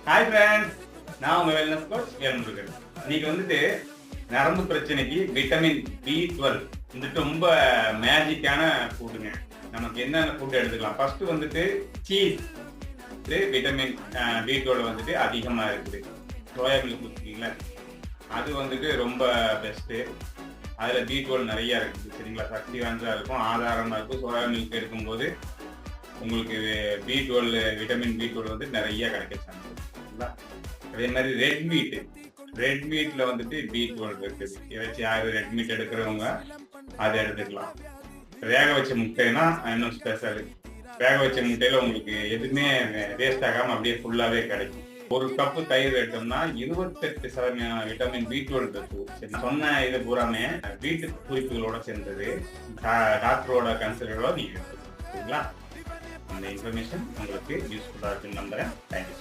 Hi friends, நான் உங்க wellness coach Velmurugan. இன்னைக்கு வந்துட்டு நரம்பு பிரச்சனைக்கு விட்டமின் B12 வந்துட்டு ரொம்ப மேஜிக்கான ஃபுட்டுங்க. நமக்கு என்னென்ன ஃபுட் எடுத்துக்கலாம்? ஃபர்ஸ்ட் வந்துட்டு சீஸ். விட்டமின் B12 வந்துட்டு அதிகமா இருக்குது. சோயா மில்க் குடிச்சிங்களா, அது வந்துட்டு ரொம்ப பெஸ்ட்டு. அதில் B12 நிறைய இருக்குது. சரிங்களா, சக்தி வாய்ந்ததாக இருக்கும், ஆதாரமாக இருக்கும். சோயா மில்க் எடுக்கும்போது உங்களுக்கு B12 விட்டமின் B12 வந்து நிறைய கிடைக்க சான்ஸ் இருக்குங்களா. அதே மாதிரி ரெட் மீட்ல வந்துட்டு B12 இருக்குது. யாரும் ரெட் மீட் எடுக்கிறவங்க அதை எடுத்துக்கலாம். வேக வச்ச முட்டைனா இன்னும் ஸ்பெஷல். வேக வச்ச முட்டையில உங்களுக்கு எதுவுமே வேஸ்ட் ஆகாம அப்படியே ஃபுல்லாவே கிடைக்கும். ஒரு கப்பு தயிர் எடுத்தோம்னா 28% விட்டமின் B12 இருக்கு. சொன்ன இது பூராமே வீட்டு குறிப்புகளோட சேர்ந்தது, டாக்டரோட கன்சல்டோட நீங்க எடுத்துக்கலாம். சரிங்களா, அந்த இன்ஃபர்மேஷன் உங்களுக்கு யூஸ்ஃபுல்லாக இருக்குன்னு நம்புறேன். தேங்க்யூ.